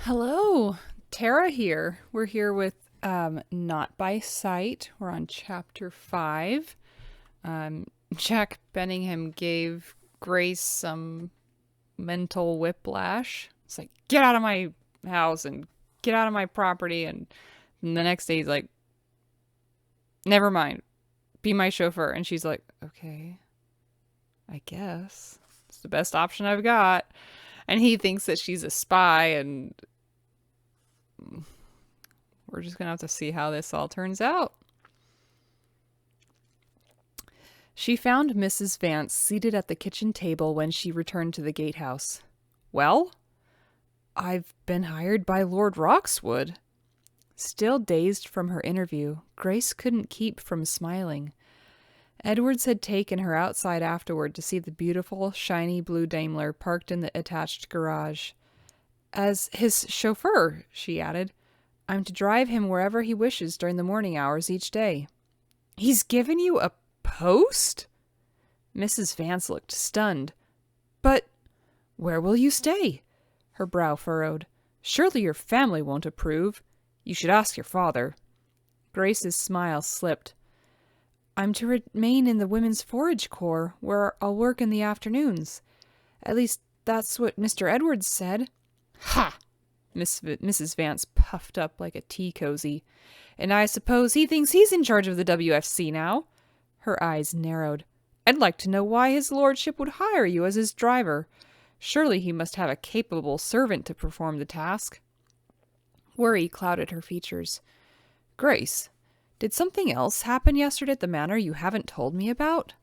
Hello, Tara here. We're here with Not by Sight. We're on chapter 5. Jack Benningham gave Grace some mental whiplash. It's like, get out of my house and get out of my property. And the next day he's like, never mind, be my chauffeur. And she's like, okay, I guess. It's the best option I've got. And he thinks that she's a spy, and we're just going to have to see how this all turns out. She found Mrs. Vance seated at the kitchen table when she returned to the gatehouse. Well, I've been hired by Lord Roxwood. Still dazed from her interview, Grace couldn't keep from smiling. Edwards had taken her outside afterward to see the beautiful, shiny blue Daimler parked in the attached garage. As his chauffeur, she added, I'm to drive him wherever he wishes during the morning hours each day. He's given you a post? Mrs. Vance looked stunned. But where will you stay? Her brow furrowed. Surely your family won't approve. You should ask your father. Grace's smile slipped. I'm to remain in the Women's Forage Corps, where I'll work in the afternoons. At least that's what Mr. Edwards said. Ha! Mrs. Vance puffed up like a tea cozy. And I suppose he thinks he's in charge of the WFC now? Her eyes narrowed. I'd like to know why his lordship would hire you as his driver. Surely he must have a capable servant to perform the task. Worry clouded her features. Grace, did something else happen yesterday at the manor you haven't told me about?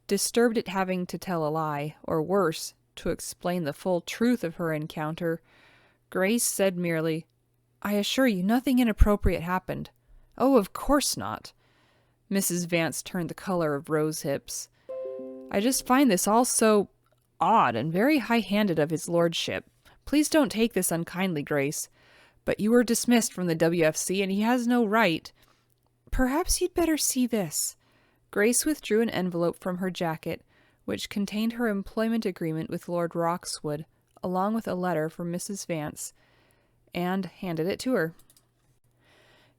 Disturbed at having to tell a lie, or worse, to explain the full truth of her encounter, Grace said merely, I assure you nothing inappropriate happened. Oh, of course not. Mrs. Vance turned the color of rose hips. I just find this all so odd and very high-handed of his lordship. Please don't take this unkindly, Grace. But you were dismissed from the WFC, and he has no right. Perhaps you'd better see this. Grace withdrew an envelope from her jacket, which contained her employment agreement with Lord Roxwood, along with a letter from Mrs. Vance, and handed it to her.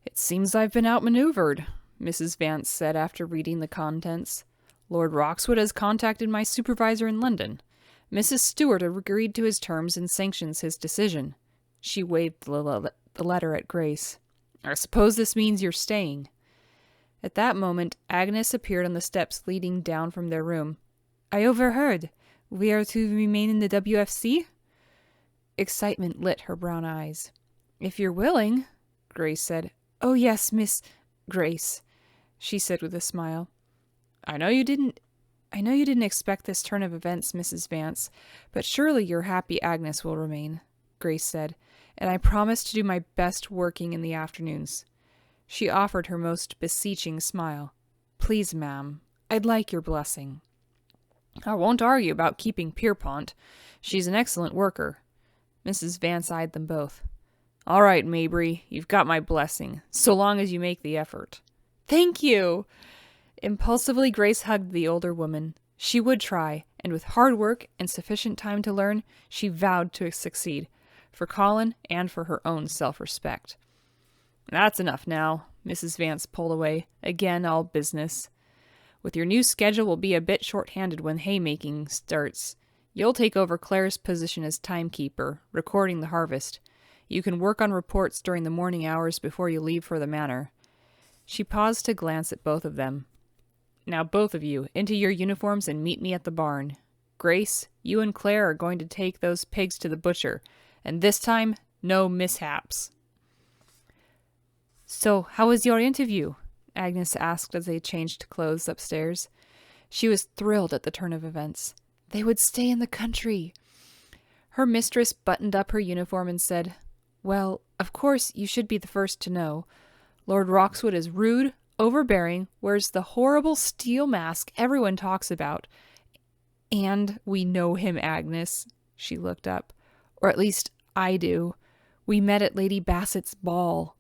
It seems I've been outmaneuvered, Mrs. Vance said after reading the contents. Lord Roxwood has contacted my supervisor in London. Mrs. Stewart agreed to his terms and sanctions his decision. She waved the letter at Grace. I suppose this means you're staying. At that moment, Agnes appeared on the steps leading down from their room. I overheard. We are to remain in the WFC? Excitement lit her brown eyes. If you're willing, Grace said. Oh yes, Miss Grace, she said with a smile. I know you didn't expect this turn of events, Mrs. Vance, but surely your happy Agnes will remain, Grace said, and I promise to do my best working in the afternoons. She offered her most beseeching smile. Please, ma'am, I'd like your blessing. I won't argue about keeping Pierpont. She's an excellent worker. Mrs. Vance eyed them both. All right, Mabry, you've got my blessing, so long as you make the effort. Thank you! Impulsively, Grace hugged the older woman. She would try, and with hard work and sufficient time to learn, she vowed to succeed, for Colin and for her own self-respect. That's enough now, Mrs. Vance pulled away, again all business. With your new schedule, we'll be a bit short-handed when haymaking starts. You'll take over Claire's position as timekeeper, recording the harvest. You can work on reports during the morning hours before you leave for the manor. She paused to glance at both of them. Now both of you, into your uniforms and meet me at the barn. Grace, you and Claire are going to take those pigs to the butcher, and this time, no mishaps. So, how was your interview? Agnes asked as they changed clothes upstairs. She was thrilled at the turn of events. They would stay in the country. Her mistress buttoned up her uniform and said, Well, of course you should be the first to know. Lord Roxwood is rude, overbearing, wears the horrible steel mask everyone talks about. And we know him, Agnes. She looked up. Or at least I do. We met at Lady Bassett's ball.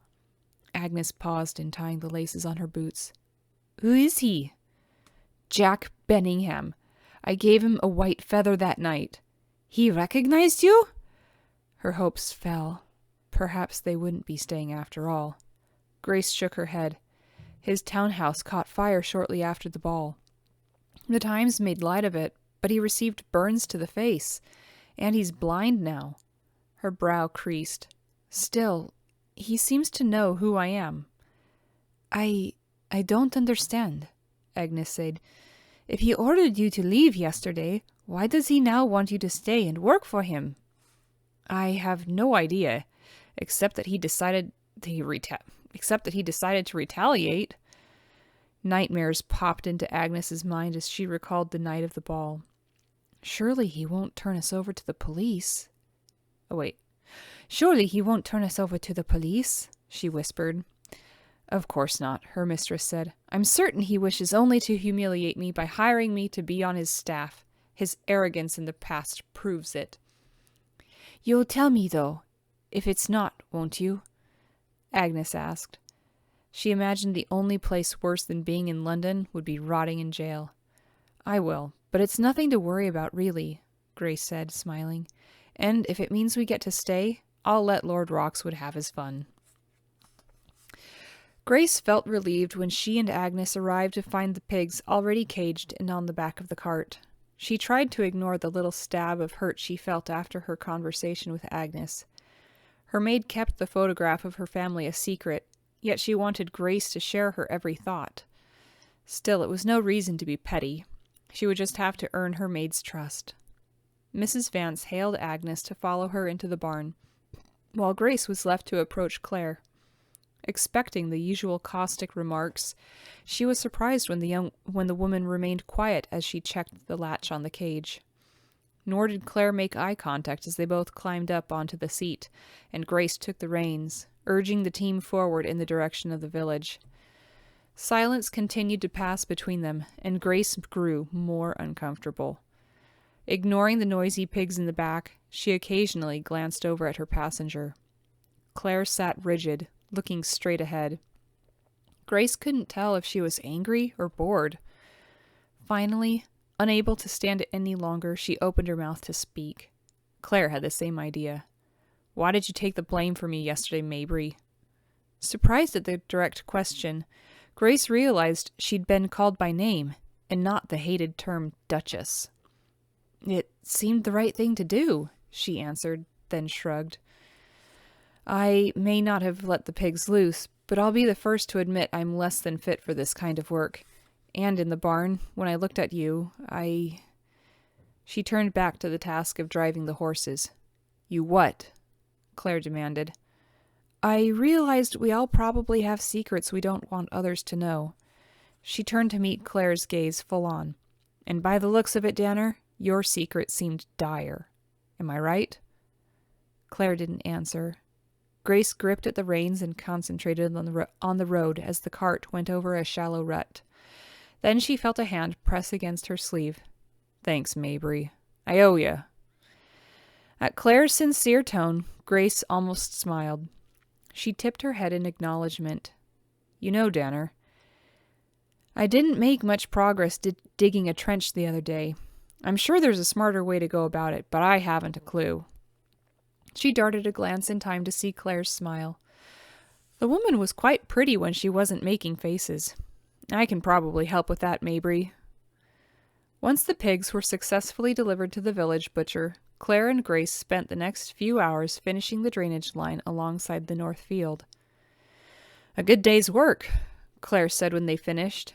Agnes paused in tying the laces on her boots. Who is he? Jack Benningham. I gave him a white feather that night. He recognized you? Her hopes fell. Perhaps they wouldn't be staying after all. Grace shook her head. His townhouse caught fire shortly after the ball. The Times made light of it, but he received burns to the face, and he's blind now. Her brow creased. Still, he seems to know who I am. I don't understand, Agnes said. If he ordered you to leave yesterday, why does he now want you to stay and work for him? I have no idea, except that he decided to retaliate. Nightmares popped into Agnes's mind as she recalled the night of the ball. Surely he won't turn us over to the police. Surely he won't turn us over to the police, she whispered. Of course not, her mistress said. I'm certain he wishes only to humiliate me by hiring me to be on his staff. His arrogance in the past proves it. You'll tell me, though, if it's not, won't you? Agnes asked. She imagined the only place worse than being in London would be rotting in jail. I will, but it's nothing to worry about, really, Grace said, smiling. And if it means we get to stay, I'll let Lord Roxwood have his fun. Grace felt relieved when she and Agnes arrived to find the pigs already caged and on the back of the cart. She tried to ignore the little stab of hurt she felt after her conversation with Agnes. Her maid kept the photograph of her family a secret, yet she wanted Grace to share her every thought. Still, it was no reason to be petty. She would just have to earn her maid's trust. Mrs. Vance hailed Agnes to follow her into the barn, while Grace was left to approach Claire. Expecting the usual caustic remarks, she was surprised when the woman remained quiet as she checked the latch on the cage. Nor did Claire make eye contact as they both climbed up onto the seat, and Grace took the reins, urging the team forward in the direction of the village. Silence continued to pass between them, and Grace grew more uncomfortable. Ignoring the noisy pigs in the back, she occasionally glanced over at her passenger. Claire sat rigid, looking straight ahead. Grace couldn't tell if she was angry or bored. Finally, unable to stand it any longer, she opened her mouth to speak. Claire had the same idea. Why did you take the blame for me yesterday, Mabry? Surprised at the direct question, Grace realized she'd been called by name, and not the hated term Duchess. It seemed the right thing to do, she answered, then shrugged. I may not have let the pigs loose, but I'll be the first to admit I'm less than fit for this kind of work. And in the barn, when I looked at you, She turned back to the task of driving the horses. You what? Claire demanded. I realized we all probably have secrets we don't want others to know. She turned to meet Claire's gaze full on. And by the looks of it, Danner, your secret seemed dire. Am I right? Claire didn't answer. Grace gripped at the reins and concentrated on the road as the cart went over a shallow rut. Then she felt a hand press against her sleeve. Thanks, Mabry. I owe you. At Claire's sincere tone, Grace almost smiled. She tipped her head in acknowledgement. You know, Danner, I didn't make much progress digging a trench the other day. I'm sure there's a smarter way to go about it, but I haven't a clue. She darted a glance in time to see Claire's smile. The woman was quite pretty when she wasn't making faces. I can probably help with that, Mabry. Once the pigs were successfully delivered to the village butcher, Claire and Grace spent the next few hours finishing the drainage line alongside the north field. A good day's work, Claire said when they finished.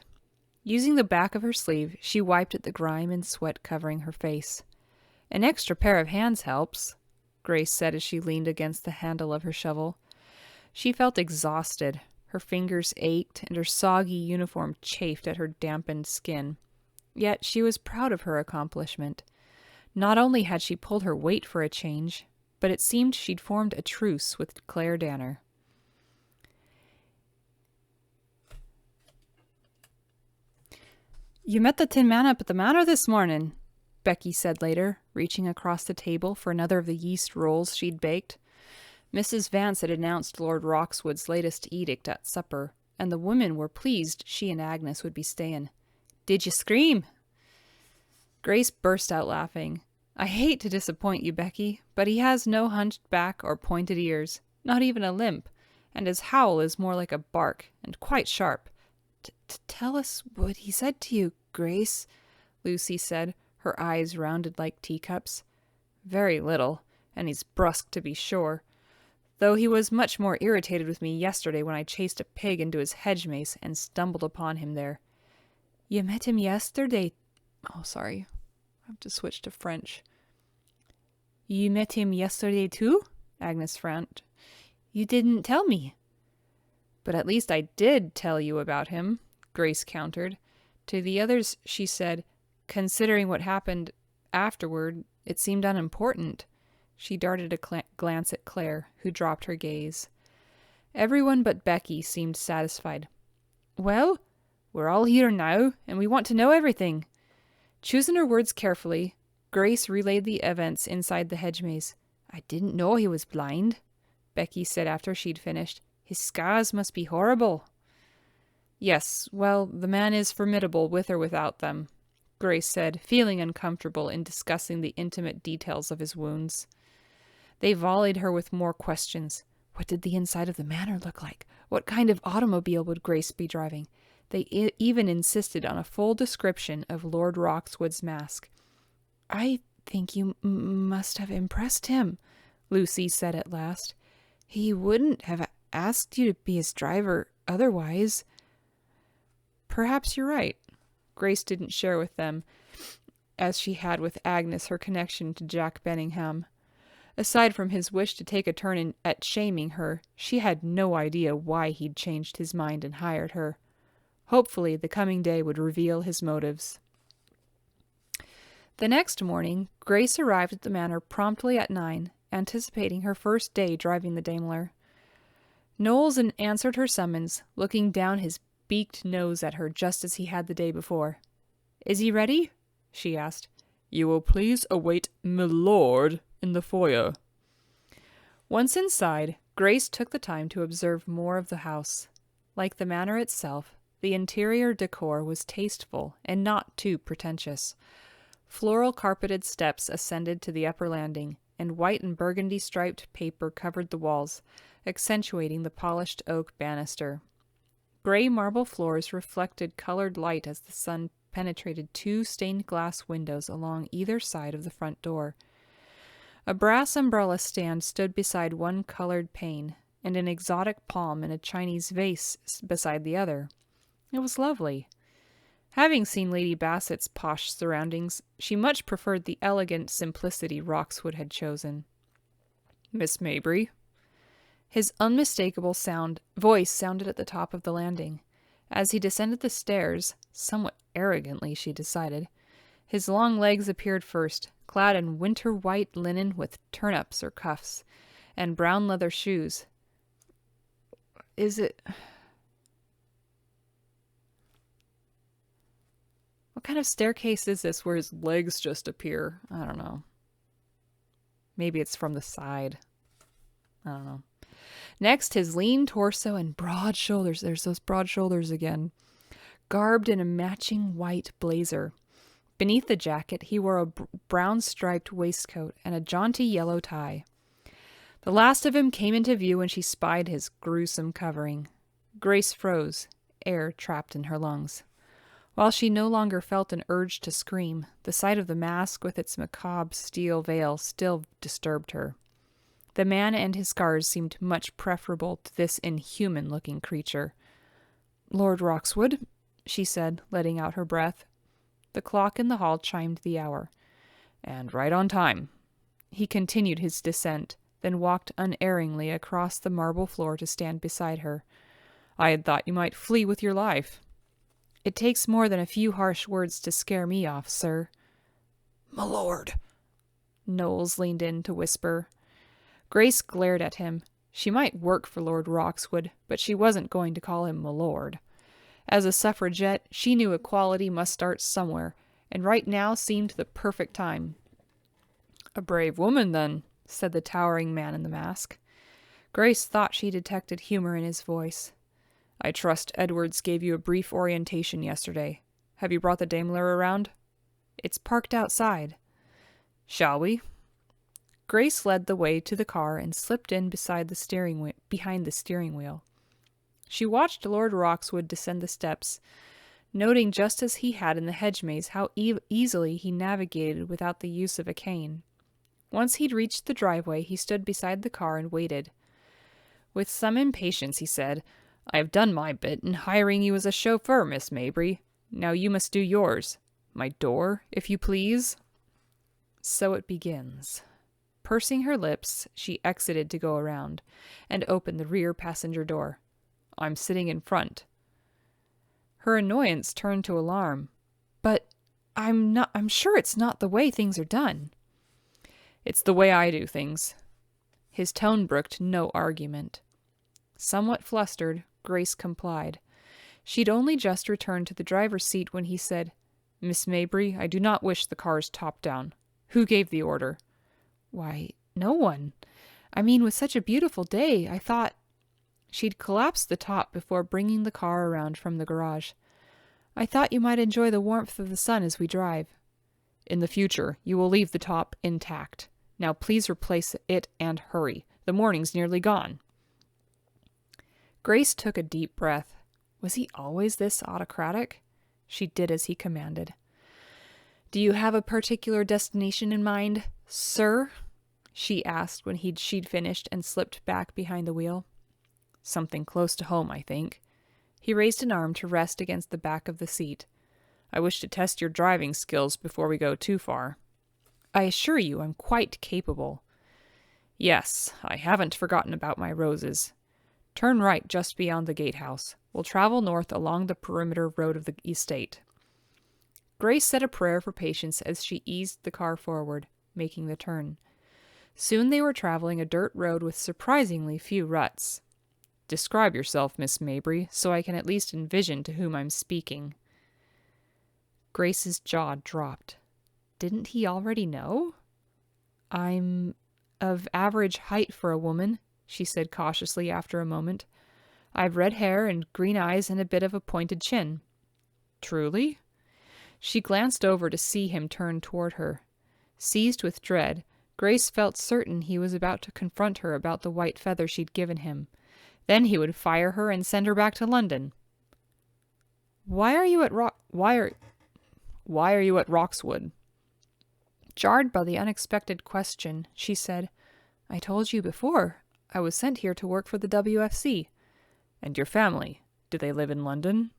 Using the back of her sleeve, she wiped at the grime and sweat covering her face. An extra pair of hands helps, Grace said as she leaned against the handle of her shovel. She felt exhausted. Her fingers ached, and her soggy uniform chafed at her dampened skin. Yet she was proud of her accomplishment. Not only had she pulled her weight for a change, but it seemed she'd formed a truce with Claire Danner. You met the Tin Man up at the manor this morning, Becky said later, reaching across the table for another of the yeast rolls she'd baked. Mrs. Vance had announced Lord Roxwood's latest edict at supper, and the women were pleased she and Agnes would be staying. Did you scream? Grace burst out laughing. I hate to disappoint you, Becky, but he has no hunched back or pointed ears, not even a limp, and his howl is more like a bark, and quite sharp. Tell us what he said to you, Grace, Lucy said, her eyes rounded like teacups. Very little, and he's brusque to be sure, though he was much more irritated with me yesterday when I chased a pig into his hedge maze and stumbled upon him there. You met him yesterday. Oh, sorry. I have to switch to French. You met him yesterday too? Agnes frowned. You didn't tell me. But at least I did tell you about him, Grace countered. To the others, she said, considering what happened afterward, it seemed unimportant. She darted a glance at Claire, who dropped her gaze. Everyone but Becky seemed satisfied. Well, we're all here now, and we want to know everything. Choosing her words carefully, Grace relayed the events inside the hedge maze. I didn't know he was blind, Becky said after she'd finished. His scars must be horrible. Yes, well, the man is formidable with or without them, Grace said, feeling uncomfortable in discussing the intimate details of his wounds. They volleyed her with more questions. What did the inside of the manor look like? What kind of automobile would Grace be driving? They even insisted on a full description of Lord Roxwood's mask. I think you must have impressed him, Lucy said at last. He wouldn't have asked you to be his driver otherwise. Perhaps you're right. Grace didn't share with them, as she had with Agnes, her connection to Jack Benningham. Aside from his wish to take a turn at shaming her, she had no idea why he'd changed his mind and hired her. Hopefully, the coming day would reveal his motives. The next morning, Grace arrived at the manor promptly at 9, anticipating her first day driving the Daimler. Knowles answered her summons, looking down his beaked nose at her just as he had the day before. Is he ready? She asked. You will please await milord in the foyer. Once inside, Grace took the time to observe more of the house. Like the manor itself, the interior decor was tasteful and not too pretentious. Floral carpeted steps ascended to the upper landing, and white and burgundy striped paper covered the walls, accentuating the polished oak banister. Gray marble floors reflected colored light as the sun penetrated 2 stained glass windows along either side of the front door. A brass umbrella stand stood beside one colored pane, and an exotic palm in a Chinese vase beside the other. It was lovely. Having seen Lady Bassett's posh surroundings, she much preferred the elegant simplicity Roxwood had chosen. Miss Mabry? His unmistakable voice sounded at the top of the landing. As he descended the stairs, somewhat arrogantly, she decided, his long legs appeared first, clad in winter-white linen with turn-ups or cuffs, and brown leather shoes. What kind of staircase is this where his legs just appear? I don't know. Maybe it's from the side. I don't know. Next, his lean torso and broad shoulders. There's those broad shoulders again. Garbed in a matching white blazer. Beneath the jacket, he wore a brown striped waistcoat and a jaunty yellow tie. The last of him came into view when she spied his gruesome covering. Grace froze, air trapped in her lungs. While she no longer felt an urge to scream, the sight of the mask with its macabre steel veil still disturbed her. The man and his scars seemed much preferable to this inhuman-looking creature. Lord Roxwood, she said, letting out her breath. The clock in the hall chimed the hour. And right on time. He continued his descent, then walked unerringly across the marble floor to stand beside her. I had thought you might flee with your life. It takes more than a few harsh words to scare me off, sir. My lord, Knowles leaned in to whisper. Grace glared at him. She might work for Lord Roxwood, but she wasn't going to call him my lord. As a suffragette, she knew equality must start somewhere, and right now seemed the perfect time. A brave woman, then, said the towering man in the mask. Grace thought she detected humor in his voice. I trust Edwards gave you a brief orientation yesterday. Have you brought the Daimler around? It's parked outside. Shall we? Grace led the way to the car and slipped in behind the steering wheel. She watched Lord Roxwood descend the steps, noting just as he had in the hedge maze how easily he navigated without the use of a cane. Once he'd reached the driveway, he stood beside the car and waited. With some impatience, he said, "I have done my bit in hiring you as a chauffeur, Miss Mabry. Now you must do yours. My door, if you please." So it begins. Pursing her lips, she exited to go around, and opened the rear passenger door. "I'm sitting in front." Her annoyance turned to alarm. "But I'm sure it's not the way things are done." "It's the way I do things." His tone brooked no argument. Somewhat flustered, Grace complied. She'd only just returned to the driver's seat when he said, "Miss Mabry, I do not wish the cars top down. Who gave the order?" "Why, no one. I mean, with such a beautiful day, I thought—" She'd collapsed the top before bringing the car around from the garage. "I thought you might enjoy the warmth of the sun as we drive." "In the future, you will leave the top intact. Now please replace it and hurry. The morning's nearly gone." Grace took a deep breath. Was he always this autocratic? She did as he commanded. "Do you have a particular destination in mind, sir?" she asked when she'd finished and slipped back behind the wheel. "Something close to home, I think." He raised an arm to rest against the back of the seat. "I wish to test your driving skills before we go too far." "I assure you I'm quite capable." "Yes, I haven't forgotten about my roses. Turn right just beyond the gatehouse. We'll travel north along the perimeter road of the estate." Grace said a prayer for patience as she eased the car forward, making the turn. Soon they were traveling a dirt road with surprisingly few ruts. "Describe yourself, Miss Mabry, so I can at least envision to whom I'm speaking." Grace's jaw dropped. Didn't he already know? "I'm of average height for a woman," she said cautiously after a moment. "I've red hair and green eyes and a bit of a pointed chin." "Truly?" She glanced over to see him turn toward her. Seized with dread, Grace felt certain he was about to confront her about the white feather she'd given him. Then he would fire her and send her back to London. Why are you at Roxwood?" Jarred by the unexpected question, she said, "I told you before. I was sent here to work for the WFC. "And your family? Do they live in London?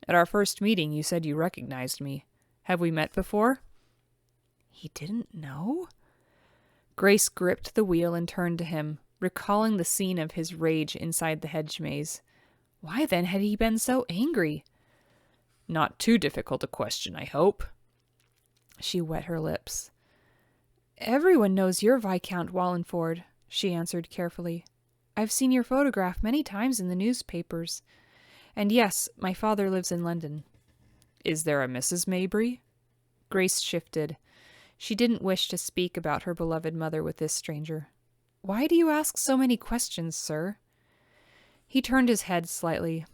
At our first meeting you said you recognized me. Have we met before?" He didn't know? Grace gripped the wheel and turned to him, recalling the scene of his rage inside the hedge maze. Why then had he been so angry? "Not too difficult a question, I hope." She wet her lips. "Everyone knows you're Viscount Wallingford," she answered carefully. "I've seen your photograph many times in the newspapers. And yes, my father lives in London." "Is there a Mrs. Mabry?" Grace shifted. She didn't wish to speak about her beloved mother with this stranger. "Why do you ask so many questions, sir?" He turned his head slightly.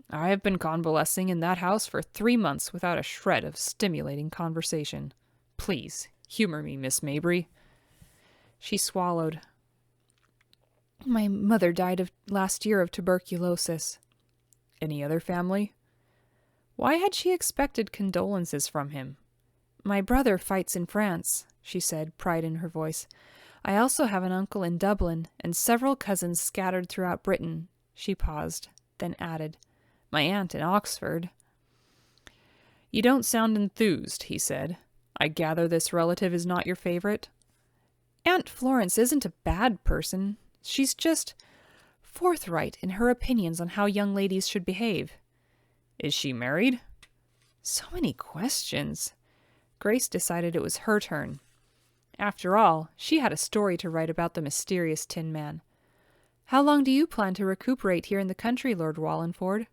"I have been convalescing in that house for 3 months without a shred of stimulating conversation. Please, humor me, Miss Mabry." She swallowed. "My mother died last year of tuberculosis." "Any other family?" Why had she expected condolences from him? "My brother fights in France," she said, pride in her voice. "I also have an uncle in Dublin, and several cousins scattered throughout Britain." She paused, then added, "My aunt in Oxford." "You don't sound enthused," he said. "I gather this relative is not your favorite?" "Aunt Florence isn't a bad person. She's just forthright in her opinions on how young ladies should behave." "Is she married?" So many questions. Grace decided it was her turn. After all, she had a story to write about the mysterious Tin Man. "How long do you plan to recuperate here in the country, Lord Wallingford?"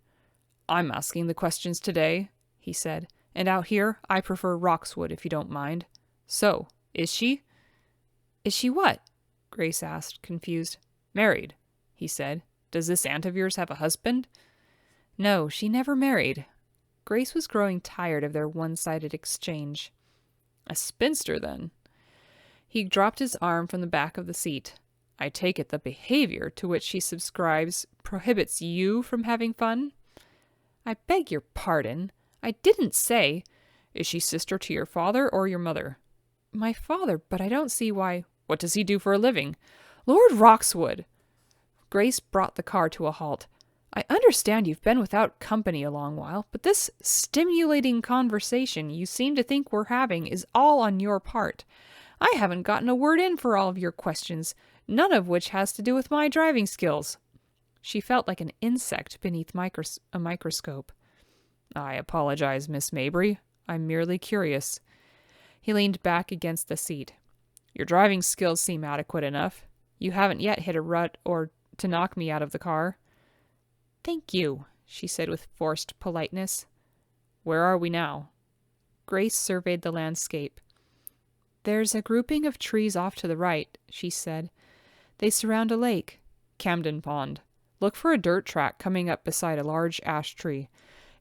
"I'm asking the questions today," he said. "And out here, I prefer Roxwood, if you don't mind. So, is she?" "Is she what?" Grace asked, confused. "Married," he said. "Does this aunt of yours have a husband?" "No, she never married." Grace was growing tired of their one-sided exchange. "A spinster, then?" He dropped his arm from the back of the seat. I take it the behavior to which she subscribes prohibits you from having fun? I beg your pardon. I didn't say... Is she sister to your father or your mother? My father, but I don't see why... What does he do for a living? Lord Roxwood! Grace brought the car to a halt. I understand you've been without company a long while, but this stimulating conversation you seem to think we're having is all on your part. I haven't gotten a word in for all of your questions, none of which has to do with my driving skills. She felt like an insect beneath a microscope. I apologize, Miss Mabry. I'm merely curious. He leaned back against the seat. Your driving skills seem adequate enough. You haven't yet hit a rut or to knock me out of the car. Thank you, she said with forced politeness. Where are we now? Grace surveyed the landscape. There's a grouping of trees off to the right, she said. They surround a lake. Camden Pond. Look for a dirt track coming up beside a large ash tree.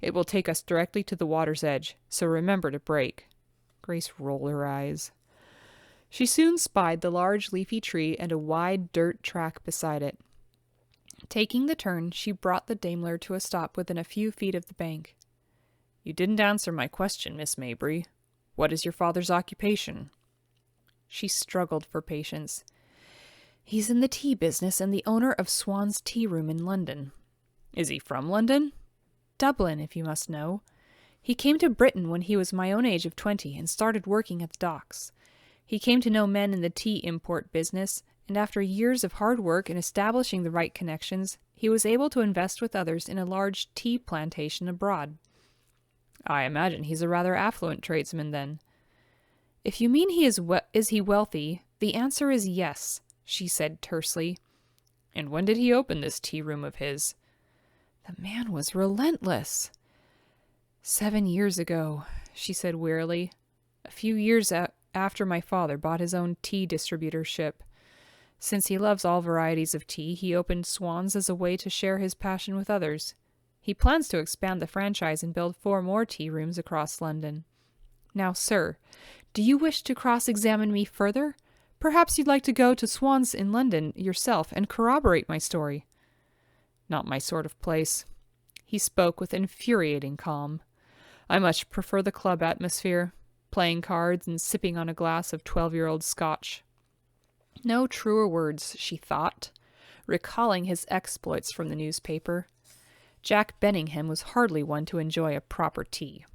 It will take us directly to the water's edge, so remember to brake. Grace rolled her eyes. She soon spied the large leafy tree and a wide dirt track beside it. Taking the turn, she brought the Daimler to a stop within a few feet of the bank. You didn't answer my question, Miss Mabry. What is your father's occupation? She struggled for patience. He's in the tea business and the owner of Swan's Tea Room in London. Is he from London? Dublin, if you must know. He came to Britain when he was my own age of 20 and started working at the docks. He came to know men in the tea import business, and after years of hard work and establishing the right connections, he was able to invest with others in a large tea plantation abroad. I imagine he's a rather affluent tradesman, then. If you mean is he wealthy, the answer is yes, she said tersely. And when did he open this tea room of his? The man was relentless. 7 years ago, she said wearily. A few years after my father bought his own tea distributorship. Since he loves all varieties of tea, he opened Swan's as a way to share his passion with others. He plans to expand the franchise and build 4 more tea rooms across London. Now, sir, do you wish to cross-examine me further? Perhaps you'd like to go to Swan's in London yourself and corroborate my story. Not my sort of place. He spoke with infuriating calm. I much prefer the club atmosphere, playing cards and sipping on a glass of 12-year-old Scotch. No truer words, she thought, recalling his exploits from the newspaper. Jack Benningham was hardly one to enjoy a proper tea.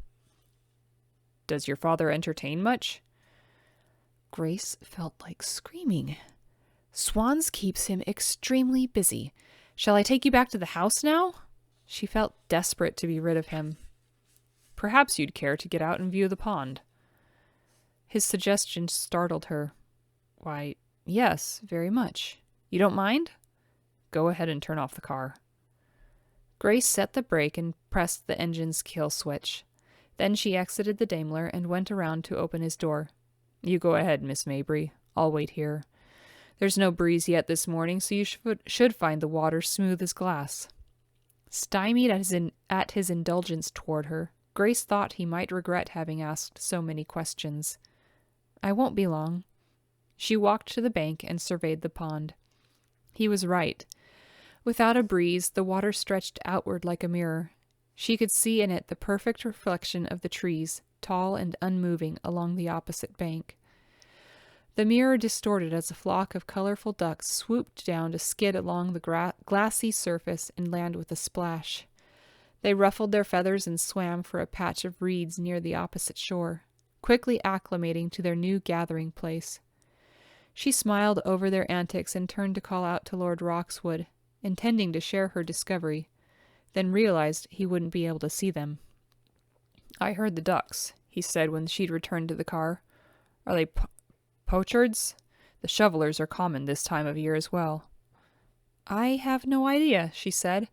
Does your father entertain much? Grace felt like screaming. Swan's keeps him extremely busy. Shall I take you back to the house now? She felt desperate to be rid of him. Perhaps you'd care to get out and view the pond. His suggestion startled her. Why, yes, very much. You don't mind? Go ahead and turn off the car. Grace set the brake and pressed the engine's kill switch. Then she exited the Daimler and went around to open his door. You go ahead, Miss Mabry. I'll wait here. There's no breeze yet this morning, so you should find the water smooth as glass. Stymied at his indulgence toward her, Grace thought he might regret having asked so many questions. I won't be long. She walked to the bank and surveyed the pond. He was right. Without a breeze, the water stretched outward like a mirror. She could see in it the perfect reflection of the trees, tall and unmoving, along the opposite bank. The mirror distorted as a flock of colorful ducks swooped down to skid along the glassy surface and land with a splash. They ruffled their feathers and swam for a patch of reeds near the opposite shore, quickly acclimating to their new gathering place. She smiled over their antics and turned to call out to Lord Roxwood, intending to share her discovery, then realized he wouldn't be able to see them. I heard the ducks, he said when she'd returned to the car. Are they poachards? The shovelers are common this time of year as well. I have no idea, she said.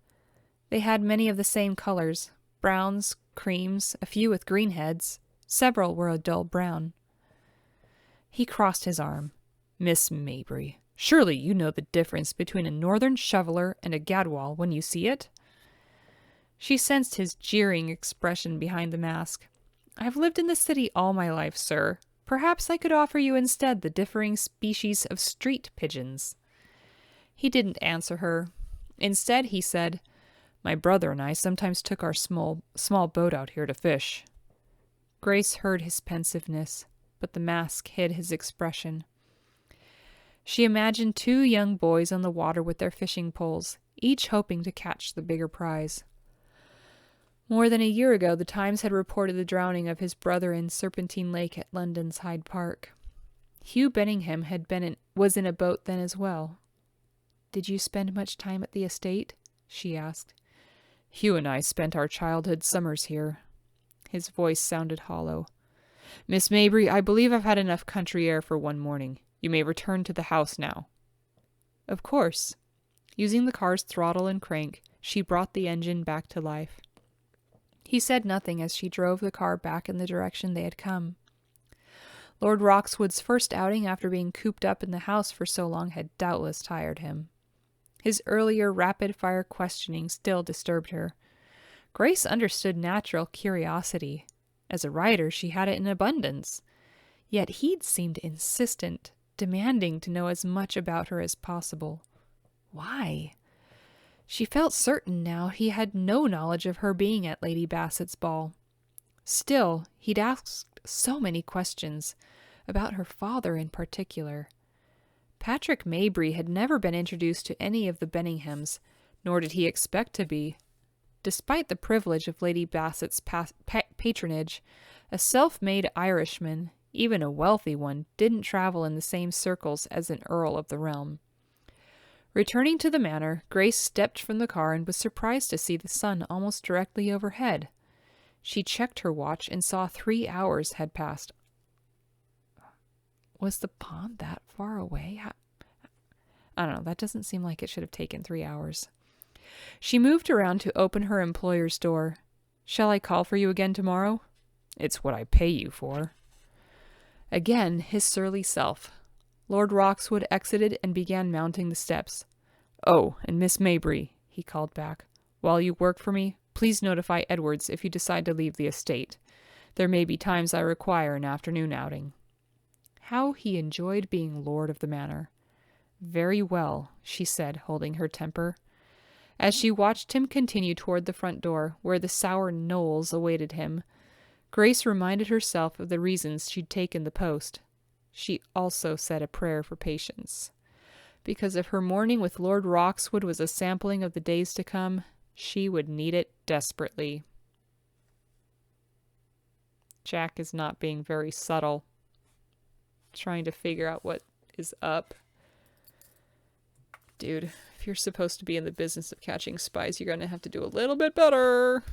They had many of the same colors, browns, creams, a few with green heads. Several were a dull brown. He crossed his arm. Miss Mabry, surely you know the difference between a northern shoveler and a gadwall when you see it? She sensed his jeering expression behind the mask. I've lived in the city all my life, sir. Perhaps I could offer you instead the differing species of street pigeons." He didn't answer her. Instead, he said, "My brother and I sometimes took our small boat out here to fish." Grace heard his pensiveness, but the mask hid his expression. She imagined two young boys on the water with their fishing poles, each hoping to catch the bigger prize. More than a year ago, the Times had reported the drowning of his brother in Serpentine Lake at London's Hyde Park. Hugh Benningham was in a boat then as well. "Did you spend much time at the estate?" she asked. "Hugh and I spent our childhood summers here." His voice sounded hollow. "Miss Mabry, I believe I've had enough country air for one morning. You may return to the house now." Of course. Using the car's throttle and crank, she brought the engine back to life. He said nothing as she drove the car back in the direction they had come. Lord Roxwood's first outing after being cooped up in the house for so long had doubtless tired him. His earlier rapid-fire questioning still disturbed her. Grace understood natural curiosity. As a writer, she had it in abundance. Yet he'd seemed insistent, demanding to know as much about her as possible. Why? She felt certain now he had no knowledge of her being at Lady Bassett's ball. Still, he'd asked so many questions, about her father in particular. Patrick Mabry had never been introduced to any of the Benninghams, nor did he expect to be. Despite the privilege of Lady Bassett's patronage, a self-made Irishman, even a wealthy one, didn't travel in the same circles as an earl of the realm. Returning to the manor, Grace stepped from the car and was surprised to see the sun almost directly overhead. She checked her watch and saw 3 hours had passed. Was the pond that far away? I don't know, that doesn't seem like it should have taken 3 hours. She moved around to open her employer's door. "Shall I call for you again tomorrow?" "It's what I pay you for." Again, his surly self. Lord Roxwood exited and began mounting the steps. "Oh, and Miss Mabry," he called back, "while you work for me, please notify Edwards if you decide to leave the estate. There may be times I require an afternoon outing." How he enjoyed being lord of the manor. "Very well," she said, holding her temper. As she watched him continue toward the front door, where the sour Knowles awaited him, Grace reminded herself of the reasons she'd taken the post. She also said a prayer for patience. Because if her morning with Lord Roxwood was a sampling of the days to come, she would need it desperately. Jack is not being very subtle, trying to figure out what is up. Dude, if you're supposed to be in the business of catching spies, you're going to have to do a little bit better.